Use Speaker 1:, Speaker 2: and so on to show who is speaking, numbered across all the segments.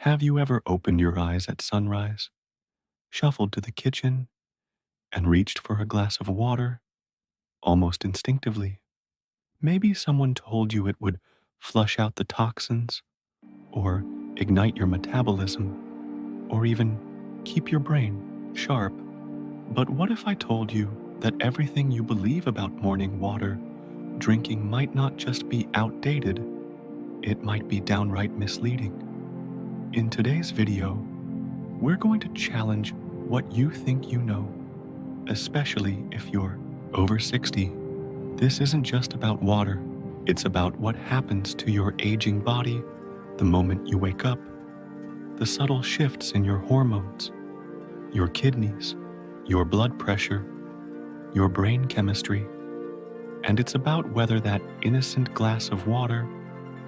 Speaker 1: Have you ever opened your eyes at sunrise, shuffled to the kitchen, and reached for a glass of water almost instinctively? Maybe someone told you it would flush out the toxins, or ignite your metabolism, or even keep your brain sharp. But what if I told you that everything you believe about morning water drinking might not just be outdated, it might be downright misleading? In today's video, we're going to challenge what you think you know, especially if you're over 60. This isn't just about water, it's about what happens to your aging body the moment you wake up, the subtle shifts in your hormones, your kidneys, your blood pressure, your brain chemistry, and it's about whether that innocent glass of water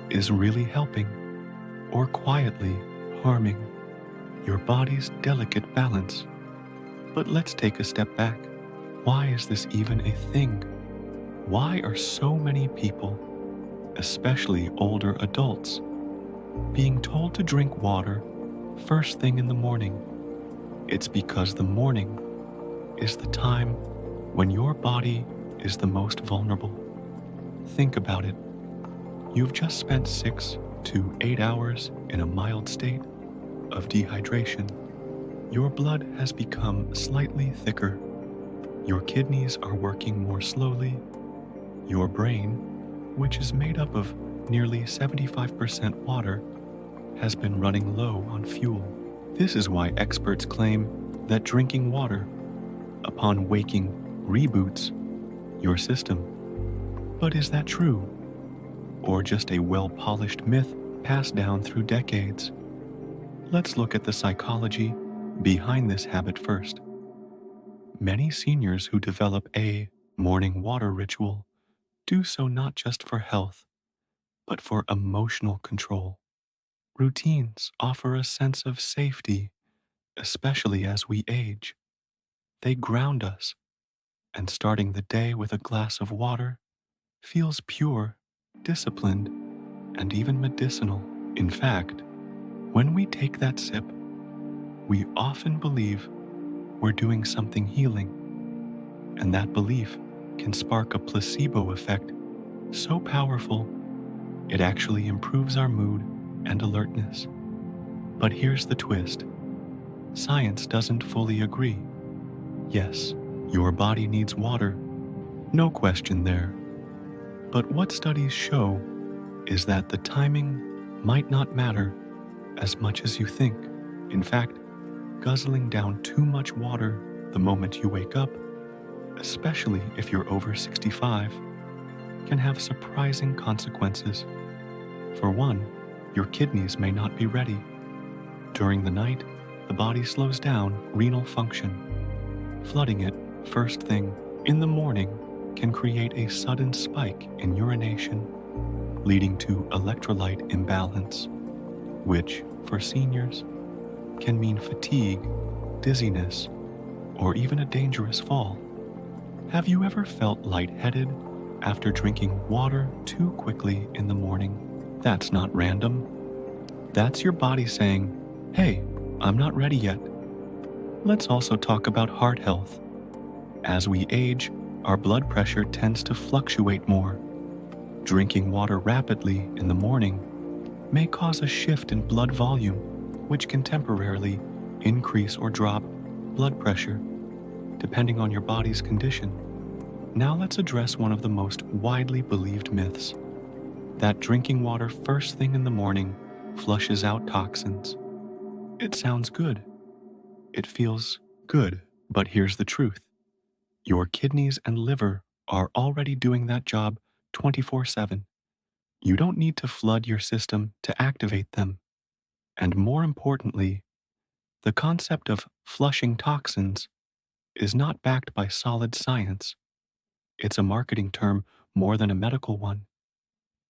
Speaker 1: is really helping or quietly harming your body's delicate balance. But let's take a step back. Why is this even a thing? Why are so many people, especially older adults, being told to drink water first thing in the morning? It's because the morning is the time when your body is the most vulnerable. Think about it. You've just spent 6 to 8 hours in a mild state of dehydration. Your blood has become slightly thicker. Your kidneys are working more slowly. Your brain, which is made up of nearly 75% water, has been running low on fuel. This is why experts claim that drinking water upon waking reboots your system. But is that true? Or just a well-polished myth passed down through decades? Let's look at the psychology behind this habit first. Many seniors who develop a morning water ritual do so not just for health, but for emotional control. Routines offer a sense of safety, especially as we age. They ground us, and starting the day with a glass of water feels pure, disciplined, and even medicinal. In fact, when we take that sip, we often believe we're doing something healing, and that belief can spark a placebo effect so powerful it actually improves our mood and alertness. But here's the twist. Science doesn't fully agree. Yes, your body needs water, no question there. But what studies show is that the timing might not matter as much as you think. In fact, guzzling down too much water the moment you wake up, especially if you're over 65, can have surprising consequences. For one, your kidneys may not be ready. During the night, the body slows down renal function. Flooding it first thing in the morning can create a sudden spike in urination, leading to electrolyte imbalance, which, for seniors, can mean fatigue, dizziness, or even a dangerous fall. Have you ever felt lightheaded after drinking water too quickly in the morning? That's not random. That's your body saying, "Hey, I'm not ready yet." Let's also talk about heart health. As we age, our blood pressure tends to fluctuate more. Drinking water rapidly in the morning may cause a shift in blood volume, which can temporarily increase or drop blood pressure, depending on your body's condition. Now let's address one of the most widely believed myths, that drinking water first thing in the morning flushes out toxins. It sounds good. It feels good, but here's the truth. Your kidneys and liver are already doing that job 24/7. You don't need to flood your system to activate them. And more importantly, the concept of flushing toxins is not backed by solid science. It's a marketing term more than a medical one.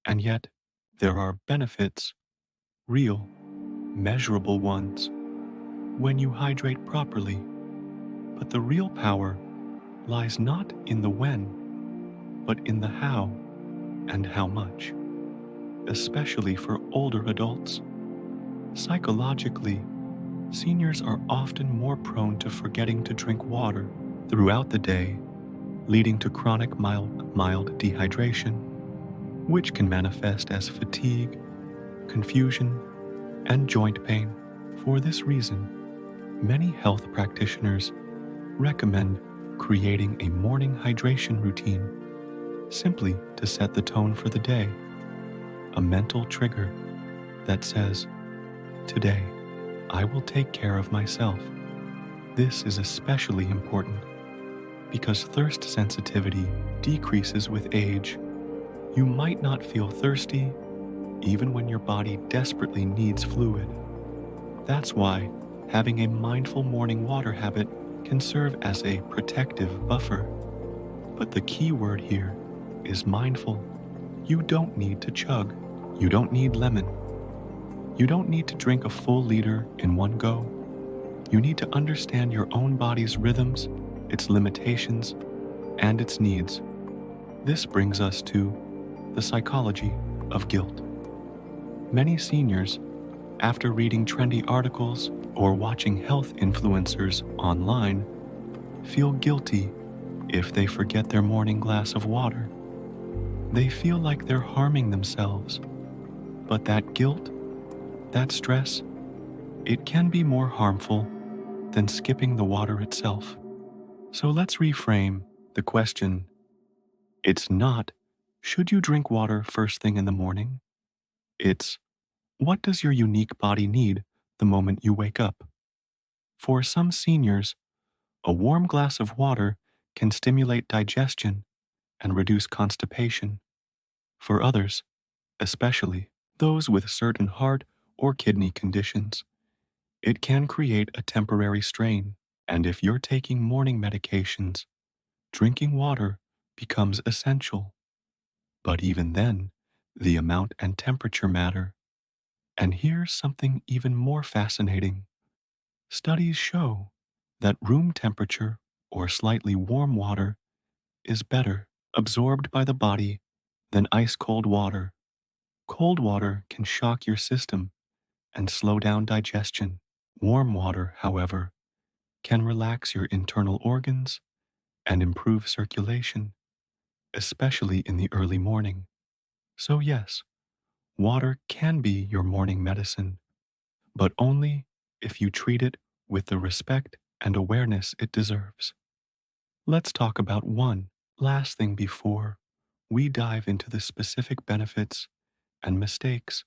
Speaker 1: And yet, there are benefits, real, measurable ones, when you hydrate properly. But the real power lies not in the when, but in the how and how much, especially for older adults. Psychologically, seniors are often more prone to forgetting to drink water throughout the day, leading to chronic mild dehydration, which can manifest as fatigue, confusion, and joint pain. For this reason, many health practitioners recommend creating a morning hydration routine simply to set the tone for the day, a mental trigger that says, "Today, I will take care of myself." This is especially important because thirst sensitivity decreases with age. You might not feel thirsty even when your body desperately needs fluid. That's why having a mindful morning water habit can serve as a protective buffer. But the key word here is mindful. You don't need to chug. You don't need lemon. You don't need to drink a full liter in one go. You need to understand your own body's rhythms, its limitations, and its needs. This brings us to the psychology of guilt. Many seniors, after reading trendy articles or watching health influencers online, feel guilty if they forget their morning glass of water. They feel like they're harming themselves. But that guilt, that stress, it can be more harmful than skipping the water itself. So let's reframe the question. It's not, should you drink water first thing in the morning? It's, what does your unique body need the moment you wake up? For some seniors, a warm glass of water can stimulate digestion and reduce constipation. For others, especially those with certain heart or kidney conditions, it can create a temporary strain. And if you're taking morning medications, drinking water becomes essential. But even then, the amount and temperature matter. And here's something even more fascinating. Studies show that room temperature or slightly warm water is better absorbed by the body than ice-cold water. Cold water can shock your system and slow down digestion. Warm water, however, can relax your internal organs and improve circulation, especially in the early morning. So yes, water can be your morning medicine, but only if you treat it with the respect and awareness it deserves. Let's talk about one last thing before we dive into the specific benefits and mistakes,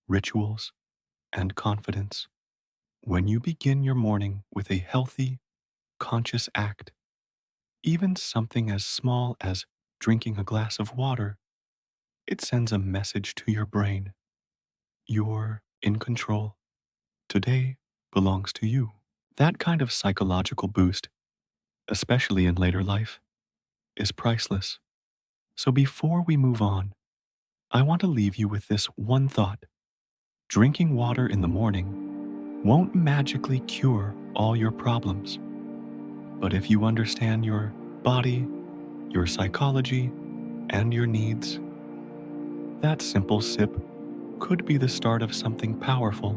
Speaker 1: rituals, and confidence. When you begin your morning with a healthy, conscious act, even something as small as drinking a glass of water, it sends a message to your brain. You're in control. Today belongs to you. That kind of psychological boost, especially in later life, is priceless. So before we move on, I want to leave you with this one thought. Drinking water in the morning won't magically cure all your problems. But if you understand your body, your psychology, and your needs, that simple sip could be the start of something powerful.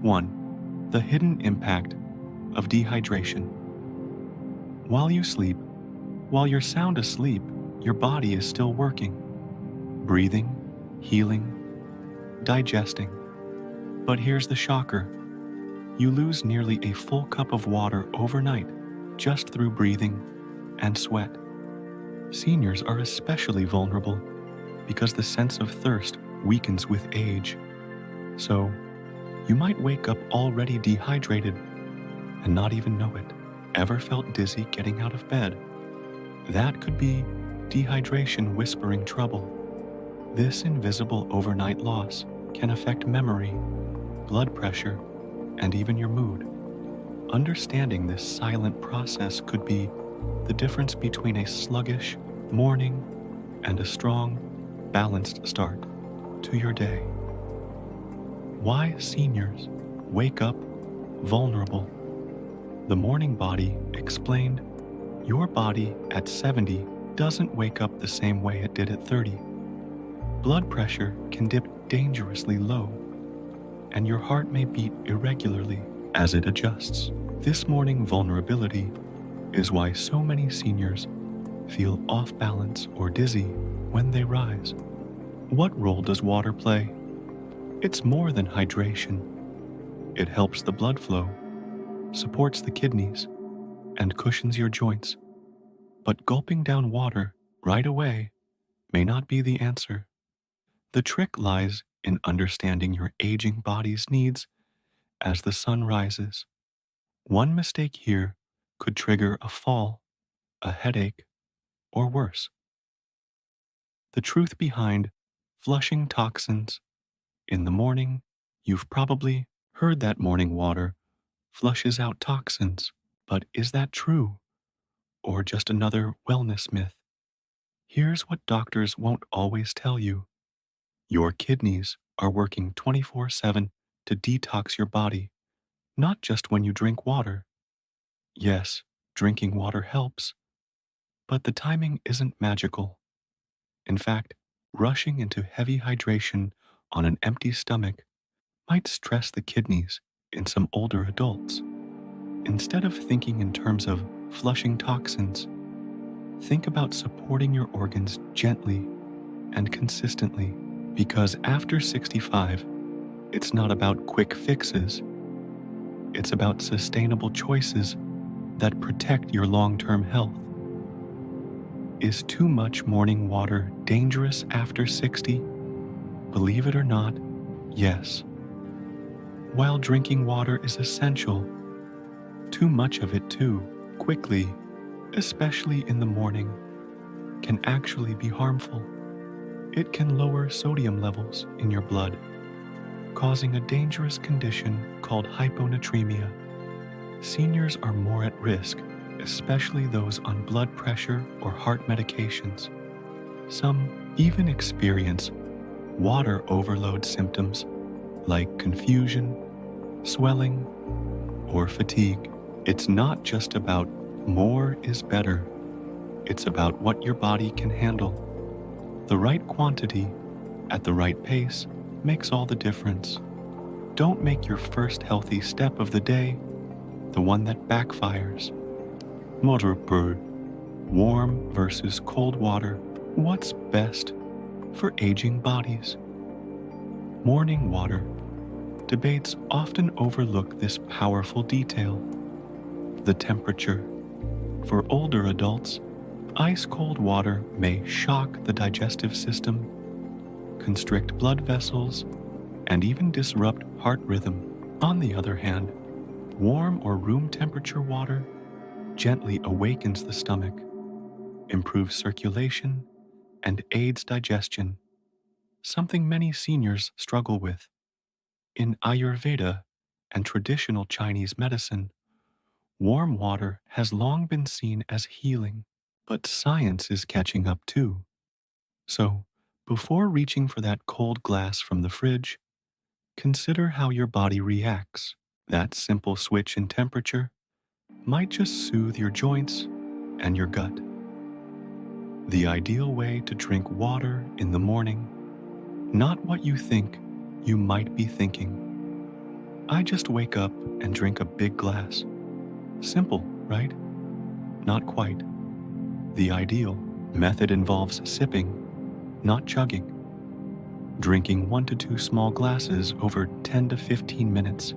Speaker 1: 1. The hidden impact of dehydration. While you sleep, while you're sound asleep, your body is still working, breathing, healing, digesting. But here's the shocker. You lose nearly a full cup of water overnight just through breathing and sweat. Seniors are especially vulnerable because the sense of thirst weakens with age. So, you might wake up already dehydrated and not even know it. Ever felt dizzy getting out of bed? That could be dehydration whispering trouble. This invisible overnight loss can affect memory, blood pressure, and even your mood. Understanding this silent process could be the difference between a sluggish morning and a strong, balanced start to your day. Why seniors wake up vulnerable? The morning body explained, your body at 70 doesn't wake up the same way it did at 30. Blood pressure can dip dangerously low, and your heart may beat irregularly as it adjusts. This morning vulnerability is why so many seniors feel off balance or dizzy when they rise. What role does water play? It's more than hydration. It helps the blood flow, supports the kidneys, and cushions your joints. But gulping down water right away may not be the answer. The trick lies in understanding your aging body's needs as the sun rises. One mistake here could trigger a fall, a headache, or worse. The truth behind flushing toxins in the morning, you've probably heard that morning water flushes out toxins, but is that true or just another wellness myth? Here's what doctors won't always tell you. Your kidneys are working 24/7 to detox your body, not just when you drink water. Yes, drinking water helps, but the timing isn't magical. In fact, rushing into heavy hydration on an empty stomach might stress the kidneys in some older adults. Instead of thinking in terms of flushing toxins, think about supporting your organs gently and consistently, because after 65, it's not about quick fixes. It's about sustainable choices that protect your long-term health. Is too much morning water dangerous after 60? Believe it or not, yes. While drinking water is essential, too much of it too quickly, especially in the morning, can actually be harmful. It can lower sodium levels in your blood, causing a dangerous condition called hyponatremia. Seniors are more at risk, especially those on blood pressure or heart medications. Some even experience water overload symptoms like confusion, swelling, or fatigue. It's not just about more is better. It's about what your body can handle. The right quantity at the right pace makes all the difference. Don't make your first healthy step of the day the one that backfires. Motherpurd. Warm versus cold water. What's best for aging bodies? Morning water. Debates often overlook this powerful detail. The temperature. For older adults, ice-cold water may shock the digestive system, constrict blood vessels, and even disrupt heart rhythm. On the other hand, warm or room temperature water gently awakens the stomach, improves circulation, and aids digestion, something many seniors struggle with. In Ayurveda and traditional Chinese medicine, warm water has long been seen as healing, but science is catching up too. So, before reaching for that cold glass from the fridge, consider how your body reacts. That simple switch in temperature might just soothe your joints and your gut. The ideal way to drink water in the morning, not what you think you might be thinking. I just wake up and drink a big glass. Simple, right? Not quite. The ideal method involves sipping, not chugging. Drinking 1 to 2 small glasses over 10 to 15 minutes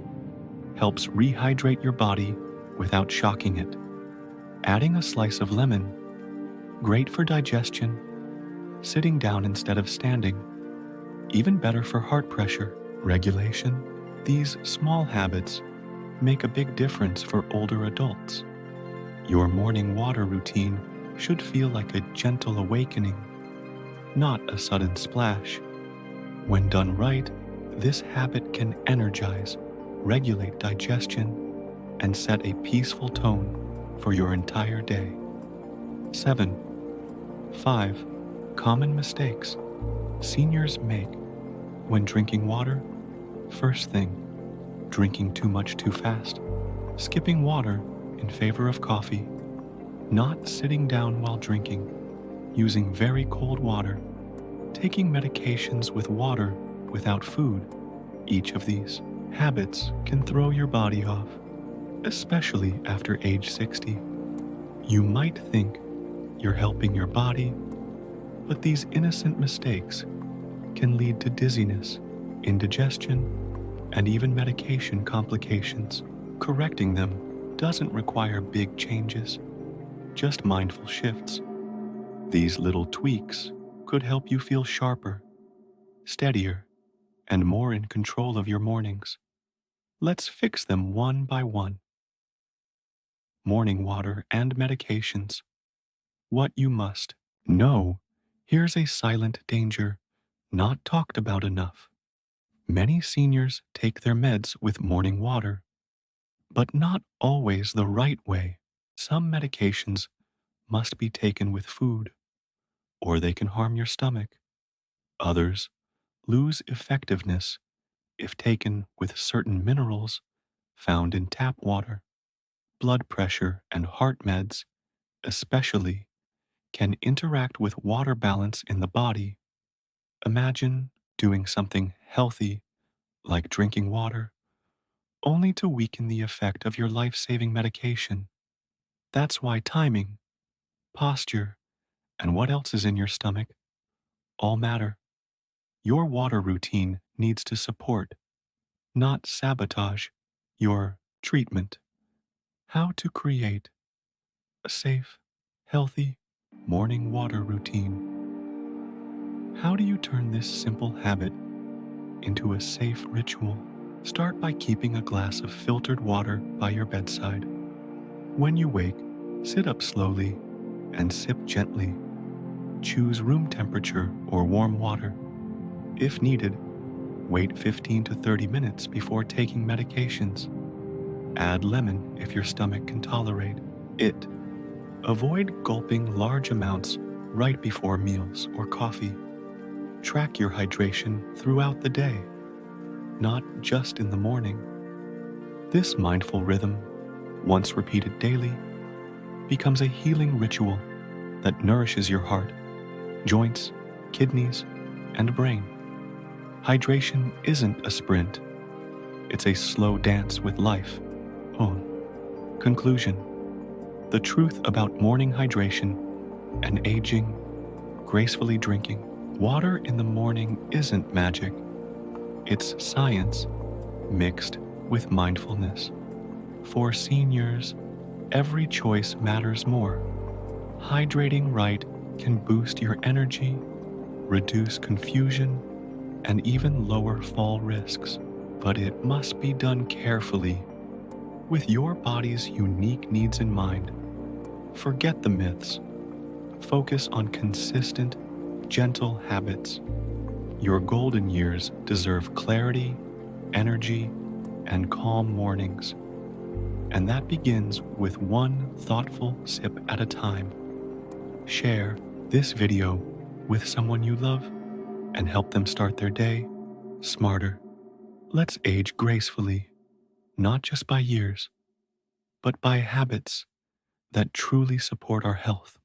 Speaker 1: helps rehydrate your body without shocking it. Adding a slice of lemon, great for digestion, sitting down instead of standing, even better for heart pressure regulation. These small habits make a big difference for older adults. Your morning water routine should feel like a gentle awakening, not a sudden splash. When done right, this habit can energize, regulate digestion, and set a peaceful tone for your entire day. 5 common mistakes seniors make when drinking water. First thing, drinking too much too fast, skipping water in favor of coffee, not sitting down while drinking, using very cold water, taking medications with water without food. Each of these Habits can throw your body off, especially after age 60. You might think you're helping your body, but these innocent mistakes can lead to dizziness, indigestion, and even medication complications. Correcting them doesn't require big changes, just mindful shifts. These little tweaks could help you feel sharper, steadier, and more in control of your mornings. Let's fix them one by one. Morning water and medications. What you must know. Here's a silent danger not talked about enough. Many seniors take their meds with morning water, but not always the right way. Some medications must be taken with food, or they can harm your stomach. Others lose effectiveness if taken with certain minerals found in tap water. Blood pressure and heart meds, especially, can interact with water balance in the body. Imagine doing something healthy like drinking water, only to weaken the effect of your life-saving medication. That's why timing, posture, and what else is in your stomach all matter. Your water routine needs to support, not sabotage, your treatment. How to create a safe, healthy morning water routine. How do you turn this simple habit into a safe ritual? Start by keeping a glass of filtered water by your bedside. When you wake, sit up slowly and sip gently. Choose room temperature or warm water. If needed, wait 15 to 30 minutes before taking medications. Add lemon if your stomach can tolerate it. Avoid gulping large amounts right before meals or coffee. Track your hydration throughout the day, not just in the morning. This mindful rhythm, once repeated daily, becomes a healing ritual that nourishes your heart, joints, kidneys, and brain. Hydration isn't a sprint. It's a slow dance with life. Conclusion. The truth about morning hydration and aging, gracefully drinking. Water in the morning isn't magic. It's science mixed with mindfulness. For seniors, every choice matters more. Hydrating right can boost your energy, reduce confusion, and even lower fall risks. But it must be done carefully, with your body's unique needs in mind. Forget the myths. Focus on consistent, gentle habits. Your golden years deserve clarity, energy, and calm mornings. And that begins with one thoughtful sip at a time. Share this video with someone you love and help them start their day smarter. Let's age gracefully, not just by years, but by habits that truly support our health.